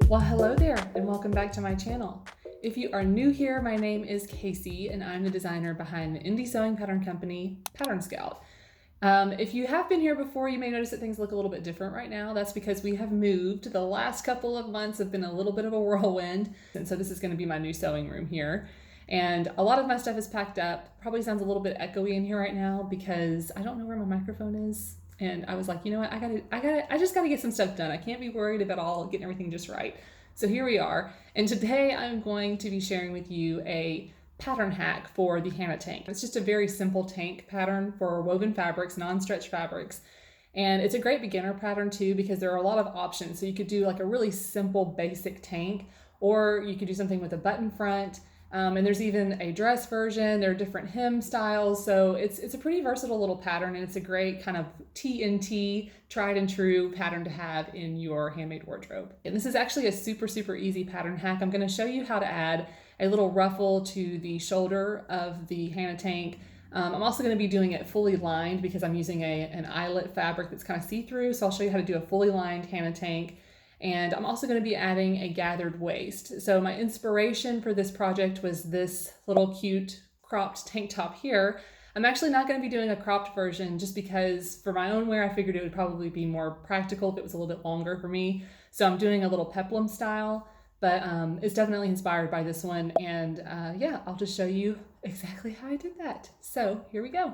Well, hello there and welcome back to my channel. If you are new here, my name is Casey and I'm the designer behind the indie sewing pattern company, Pattern Scout. If you have been here before, you may notice that things look a little bit different right now. That's because we have moved. The last couple of months have been a little bit of a whirlwind. And so this is going to be my new sewing room here. And a lot of my stuff is packed up. Probably sounds a little bit echoey in here right now because I don't know where my microphone is. And I was like, you know what, I just gotta get some stuff done. I can't be worried about all getting everything just right. So here we are. And today I'm going to be sharing with you a pattern hack for the Hana Tank. It's just a very simple tank pattern for woven fabrics, non-stretch fabrics. And it's a great beginner pattern too, because there are a lot of options. So you could do like a really simple basic tank, or you could do something with a button front. And there's even a dress version. There are different hem styles. So it's a pretty versatile little pattern, and it's a great kind of TNT, tried and true pattern to have in your handmade wardrobe. And this is actually a super easy pattern hack. I'm going to show you how to add a little ruffle to the shoulder of the Hana Tank. I'm also going to be doing it fully lined because I'm using an eyelet fabric that's kind of see-through. So I'll show you how to do a fully lined Hana Tank. And I'm also going to be adding a gathered waist. So my inspiration for this project was this little cute cropped tank top here. I'm actually not going to be doing a cropped version just because for my own wear, I figured it would probably be more practical if it was a little bit longer for me. So I'm doing a little peplum style, but it's definitely inspired by this one. And yeah, I'll just show you exactly how I did that. So here we go.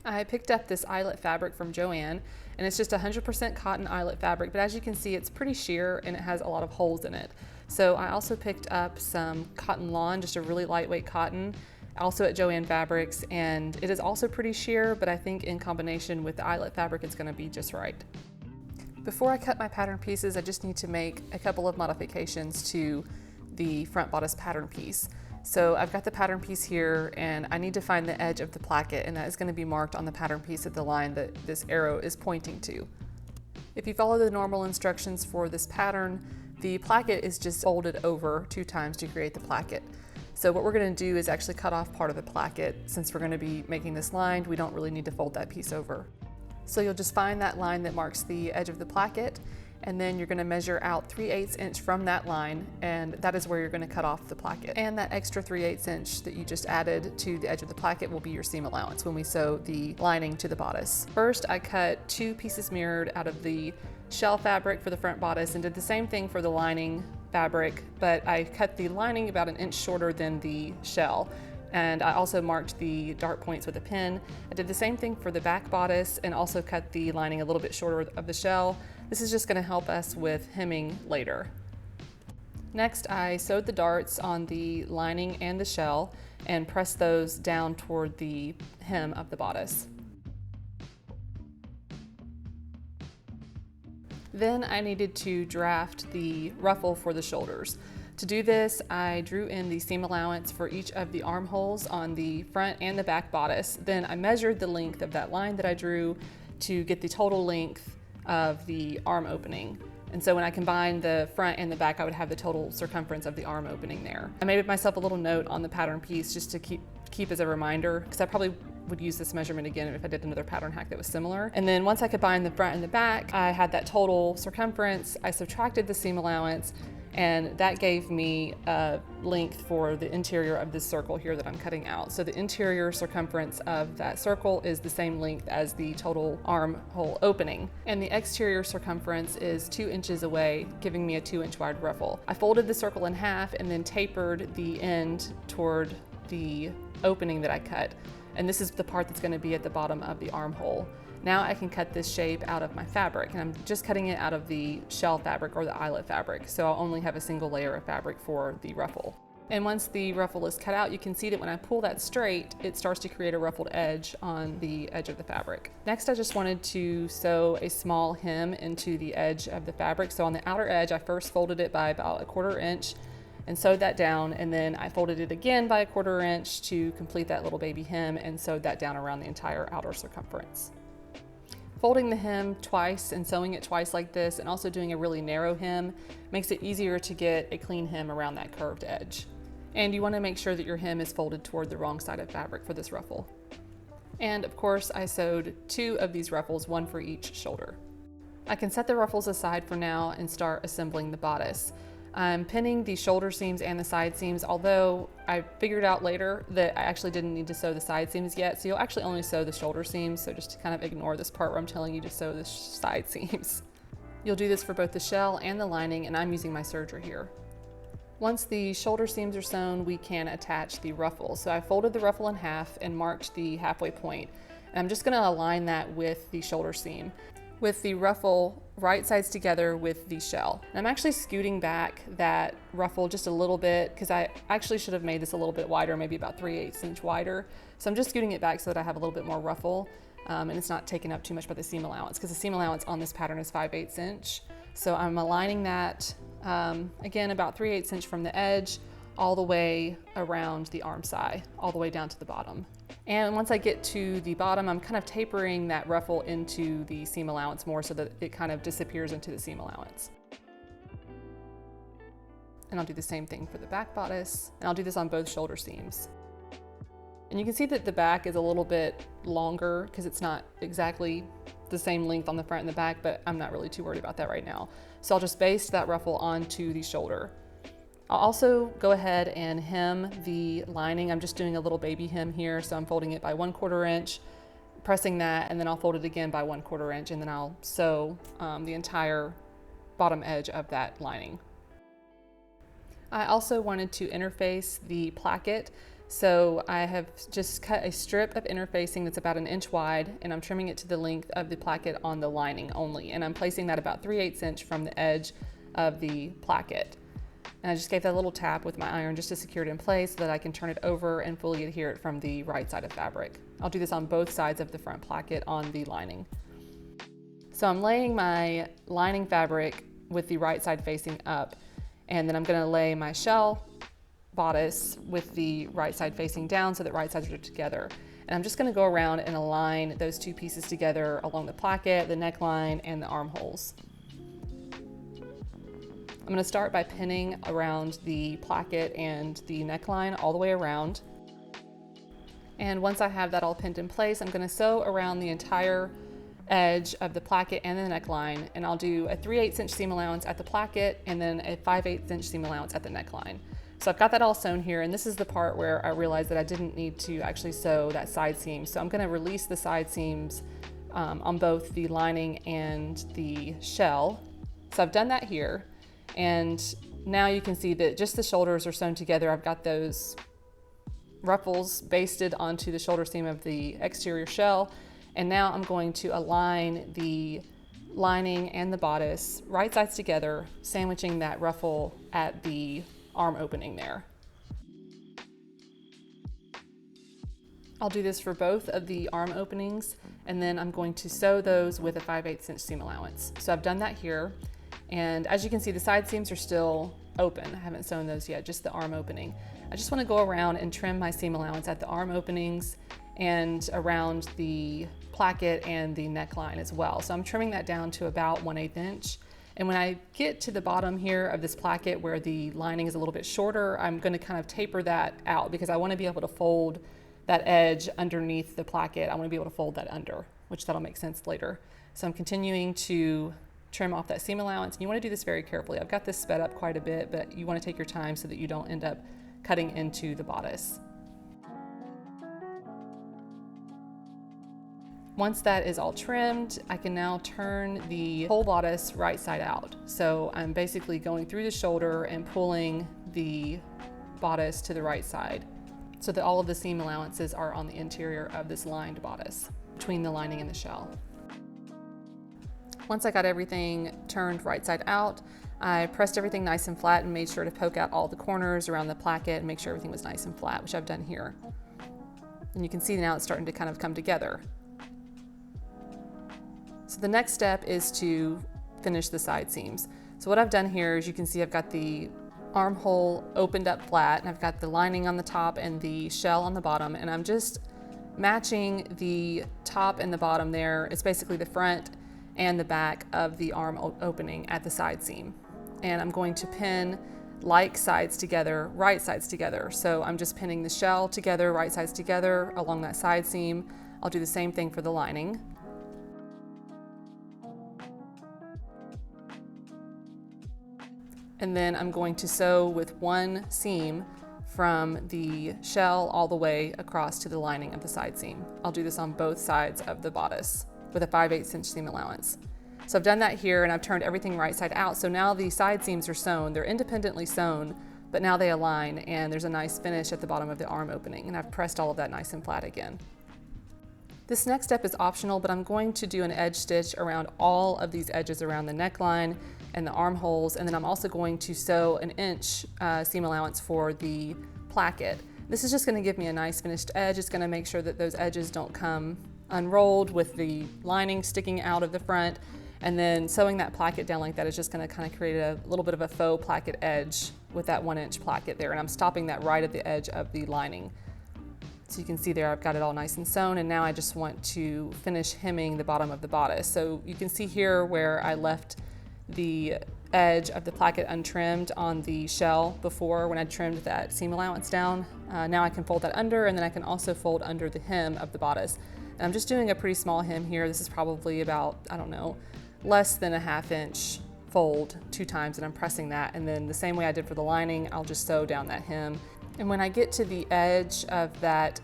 I picked up this eyelet fabric from Joann, and it's just 100% cotton eyelet fabric, but as you can see, it's pretty sheer and it has a lot of holes in it. So I also picked up some cotton lawn, just a really lightweight cotton, also at Joann Fabrics, and it is also pretty sheer, but I think in combination with the eyelet fabric, it's gonna be just right. Before I cut my pattern pieces, I just need to make a couple of modifications to the front bodice pattern piece. So I've got the pattern piece here, and I need to find the edge of the placket, and that is going to be marked on the pattern piece at the line that this arrow is pointing to. If you follow the normal instructions for this pattern, the placket is just folded over 2 times to create the placket. So what we're going to do is actually cut off part of the placket. Since we're going to be making this lined, we don't really need to fold that piece over. So you'll just find that line that marks the edge of the placket, and then you're going to measure out 3/8 inch from that line, and that is where you're going to cut off the placket. And that extra 3/8 inch that you just added to the edge of the placket will be your seam allowance when we sew the lining to the bodice. First, I cut 2 pieces mirrored out of the shell fabric for the front bodice and did the same thing for the lining fabric, but I cut the lining about 1 inch shorter than the shell. And I also marked the dart points with a pin. I did the same thing for the back bodice and also cut the lining a little bit shorter of the shell. This is just going to help us with hemming later. Next, I sewed the darts on the lining and the shell and pressed those down toward the hem of the bodice. Then I needed to draft the ruffle for the shoulders. To do this, I drew in the seam allowance for each of the armholes on the front and the back bodice. Then I measured the length of that line that I drew to get the total length of the arm opening. And so when I combined the front and the back, I would have the total circumference of the arm opening there. I made myself a little note on the pattern piece just to keep as a reminder, because I probably would use this measurement again if I did another pattern hack that was similar. And then once I combined the front and the back, I had that total circumference. I subtracted the seam allowance, and that gave me a length for the interior of this circle here that I'm cutting out. So the interior circumference of that circle is the same length as the total armhole opening. And the exterior circumference is 2 inches away, giving me a 2-inch wide ruffle. I folded the circle in half and then tapered the end toward the opening that I cut. And this is the part that's going to be at the bottom of the armhole. Now I can cut this shape out of my fabric, and I'm just cutting it out of the shell fabric or the eyelet fabric, so I'll only have a single layer of fabric for the ruffle. And once the ruffle is cut out, you can see that when I pull that straight, it starts to create a ruffled edge on the edge of the fabric. Next, I just wanted to sew a small hem into the edge of the fabric. So on the outer edge, I first folded it by about 1/4 inch and sewed that down, and then I folded it again by 1/4 inch to complete that little baby hem and sewed that down around the entire outer circumference. Folding the hem twice and sewing it twice like this, and also doing a really narrow hem, makes it easier to get a clean hem around that curved edge. And you want to make sure that your hem is folded toward the wrong side of fabric for this ruffle. And of course, I sewed 2 of these ruffles, 1 for each shoulder. I can set the ruffles aside for now and start assembling the bodice. I'm pinning the shoulder seams and the side seams, although I figured out later that I actually didn't need to sew the side seams yet. So you'll actually only sew the shoulder seams. So just to kind of ignore this part where I'm telling you to sew the side seams. You'll do this for both the shell and the lining, and I'm using my serger here. Once the shoulder seams are sewn, we can attach the ruffle. So I folded the ruffle in half and marked the halfway point. And I'm just gonna align that with the shoulder seam, with the ruffle right sides together with the shell. And I'm actually scooting back that ruffle just a little bit because I actually should have made this a little bit wider, maybe about 3/8 inch wider. So I'm just scooting it back so that I have a little bit more ruffle and it's not taking up too much by the seam allowance, because the seam allowance on this pattern is 5/8 inch. So I'm aligning that again about 3/8 inch from the edge all the way around the arm side, all the way down to the bottom. And once I get to the bottom, I'm kind of tapering that ruffle into the seam allowance more so that it kind of disappears into the seam allowance. And I'll do the same thing for the back bodice, and I'll do this on both shoulder seams. And you can see that the back is a little bit longer because it's not exactly the same length on the front and the back, but I'm not really too worried about that right now. So I'll just baste that ruffle onto the shoulder. I'll also go ahead and hem the lining. I'm just doing a little baby hem here. So I'm folding it by 1/4 inch, pressing that, and then I'll fold it again by 1/4 inch, and then I'll sew the entire bottom edge of that lining. I also wanted to interface the placket. So I have just cut a strip of interfacing that's about 1 inch wide, and I'm trimming it to the length of the placket on the lining only. And I'm placing that about 3/8 inch from the edge of the placket. And I just gave that a little tap with my iron just to secure it in place so that I can turn it over and fully adhere it from the right side of fabric. I'll do this on both sides of the front placket on the lining. So I'm laying my lining fabric with the right side facing up, and then I'm gonna lay my shell bodice with the right side facing down so that right sides are together. And I'm just gonna go around and align those two pieces together along the placket, the neckline, and the armholes. I'm gonna start by pinning around the placket and the neckline all the way around. And once I have that all pinned in place, I'm gonna sew around the entire edge of the placket and the neckline, and I'll do a 3/8 inch seam allowance at the placket and then a 5/8 inch seam allowance at the neckline. So I've got that all sewn here, and this is the part where I realized that I didn't need to actually sew that side seam. So I'm gonna release the side seams on both the lining and the shell. So I've done that here. And now you can see that just the shoulders are sewn together. I've got those ruffles basted onto the shoulder seam of the exterior shell. And now I'm going to align the lining and the bodice right sides together, sandwiching that ruffle at the arm opening there. I'll do this for both of the arm openings, and then I'm going to sew those with a 5/8 inch seam allowance. So I've done that here. And as you can see, the side seams are still open. I haven't sewn those yet, just the arm opening. I just want to go around and trim my seam allowance at the arm openings and around the placket and the neckline as well. So I'm trimming that down to about 1/8 inch. And when I get to the bottom here of this placket where the lining is a little bit shorter, I'm going to kind of taper that out because I want to be able to fold that edge underneath the placket. I want to be able to fold that under, which that'll make sense later. So I'm continuing to trim off that seam allowance, and you want to do this very carefully. I've got this sped up quite a bit, but you want to take your time so that you don't end up cutting into the bodice. Once that is all trimmed, I can now turn the whole bodice right side out. So I'm basically going through the shoulder and pulling the bodice to the right side so that all of the seam allowances are on the interior of this lined bodice between the lining and the shell. Once I got everything turned right side out, I pressed everything nice and flat and made sure to poke out all the corners around the placket and make sure everything was nice and flat, which I've done here. And you can see now it's starting to kind of come together. So the next step is to finish the side seams. So what I've done here is you can see I've got the armhole opened up flat, and I've got the lining on the top and the shell on the bottom, and I'm just matching the top and the bottom there. It's basically the front and the back of the arm opening at the side seam. And I'm going to pin like sides together, right sides together. So I'm just pinning the shell together, right sides together along that side seam. I'll do the same thing for the lining. And then I'm going to sew with one seam from the shell all the way across to the lining of the side seam. I'll do this on both sides of the bodice with a 5/8 inch seam allowance. So I've done that here and I've turned everything right side out. So now the side seams are sewn. They're independently sewn, but now they align and there's a nice finish at the bottom of the arm opening, and I've pressed all of that nice and flat again. This next step is optional, but I'm going to do an edge stitch around all of these edges around the neckline and the armholes, and then I'm also going to sew an inch seam allowance for the placket. This is just going to give me a nice finished edge. It's going to make sure that those edges don't come unrolled with the lining sticking out of the front, and then sewing that placket down like that is just going to kind of create a little bit of a faux placket edge with that 1 inch placket there, and I'm stopping that right at the edge of the lining. So you can see there I've got it all nice and sewn, and now I just want to finish hemming the bottom of the bodice. So you can see here where I left the edge of the placket untrimmed on the shell before when I trimmed that seam allowance down. Now I can fold that under, and then I can also fold under the hem of the bodice. And I'm just doing a pretty small hem here. This is probably about, I don't know, less than a 1/2 inch fold 2 times, and I'm pressing that. And then the same way I did for the lining, I'll just sew down that hem. And when I get to the edge of that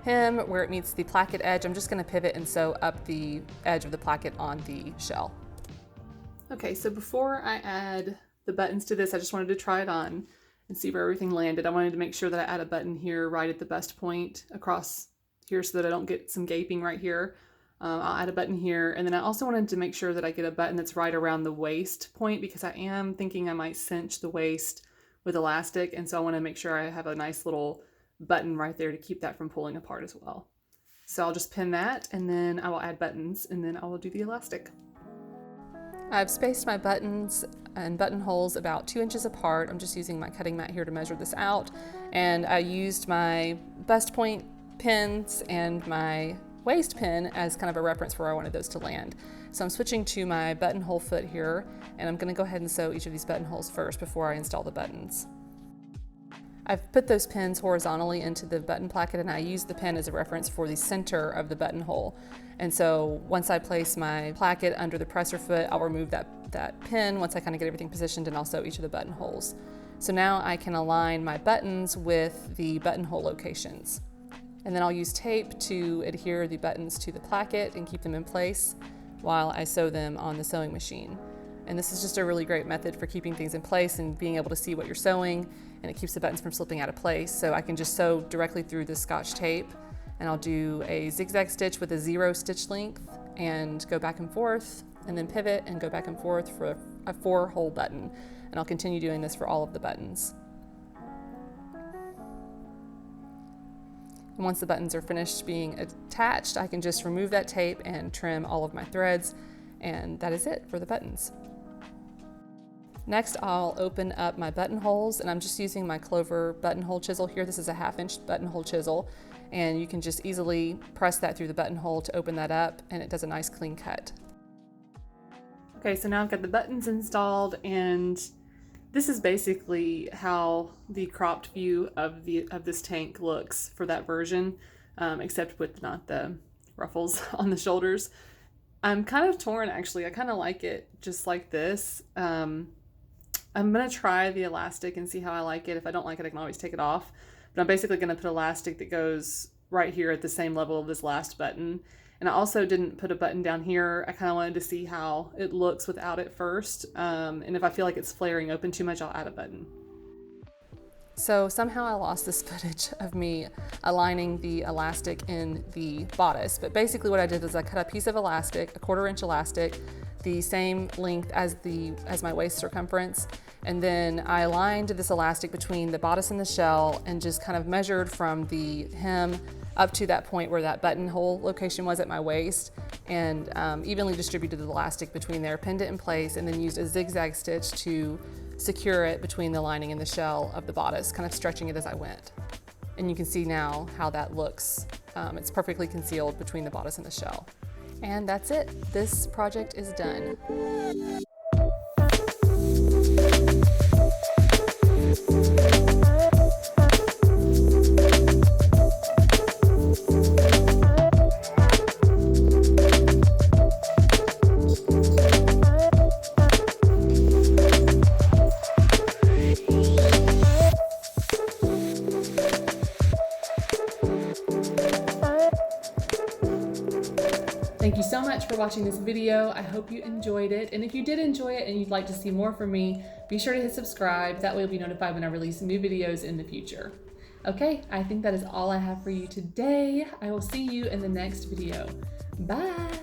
hem where it meets the placket edge, I'm just going to pivot and sew up the edge of the placket on the shell. Okay, so before I add the buttons to this, I just wanted to try it on and see where everything landed. I wanted to make sure that I add a button here right at the bust point across here so that I don't get some gaping right here. I'll add a button here, and then I also wanted to make sure that I get a button that's right around the waist point, because I am thinking I might cinch the waist with elastic, and so I want to make sure I have a nice little button right there to keep that from pulling apart as well. So I'll just pin that, and then I will add buttons, and then I will do the elastic. I've spaced my buttons and buttonholes about 2 inches apart. I'm just using my cutting mat here to measure this out, and I used my bust point pins and my waist pin as kind of a reference for where I wanted those to land. So I'm switching to my buttonhole foot here, and I'm going to go ahead and sew each of these buttonholes first before I install the buttons. I've put those pins horizontally into the button placket, and I use the pin as a reference for the center of the buttonhole. And so once I place my placket under the presser foot, I'll remove that pin once I kind of get everything positioned, and I'll sew each of the buttonholes. So now I can align my buttons with the buttonhole locations. And then I'll use tape to adhere the buttons to the placket and keep them in place while I sew them on the sewing machine. And this is just a really great method for keeping things in place and being able to see what you're sewing, and it keeps the buttons from slipping out of place. So I can just sew directly through the Scotch tape, and I'll do a zigzag stitch with a 0 stitch length and go back and forth, and then pivot and go back and forth for a 4-hole button. And I'll continue doing this for all of the buttons. And once the buttons are finished being attached, I can just remove that tape and trim all of my threads, and that is it for the buttons. Next, I'll open up my buttonholes, and I'm just using my Clover buttonhole chisel here. This is a 1/2 inch buttonhole chisel, and you can just easily press that through the buttonhole to open that up, and it does a nice clean cut. Okay, so now I've got the buttons installed, and this is basically how the cropped view of this tank looks for that version, except with not the ruffles on the shoulders. I'm kind of torn, actually. I kind of like it just like this. I'm gonna try the elastic and see how I like it. If I don't like it, I can always take it off. But I'm basically gonna put elastic that goes right here at the same level of this last button. And I also didn't put a button down here. I kind of wanted to see how it looks without it first. And if I feel like it's flaring open too much, I'll add a button. So somehow I lost this footage of me aligning the elastic in the bodice. But basically what I did is I cut a piece of elastic, a 1/4 inch elastic, the same length as my waist circumference. And then I aligned this elastic between the bodice and the shell and just kind of measured from the hem up to that point where that buttonhole location was at my waist, and evenly distributed the elastic between there, pinned it in place, and then used a zigzag stitch to secure it between the lining and the shell of the bodice, kind of stretching it as I went. And you can see now how that looks. It's perfectly concealed between the bodice and the shell. And that's it. This project is done. Thank you so much for watching this video. I hope you enjoyed it. And if you did enjoy it and you'd like to see more from me, be sure to hit subscribe. That way you'll be notified when I release new videos in the future. Okay, I think that is all I have for you today. I will see you in the next video. Bye.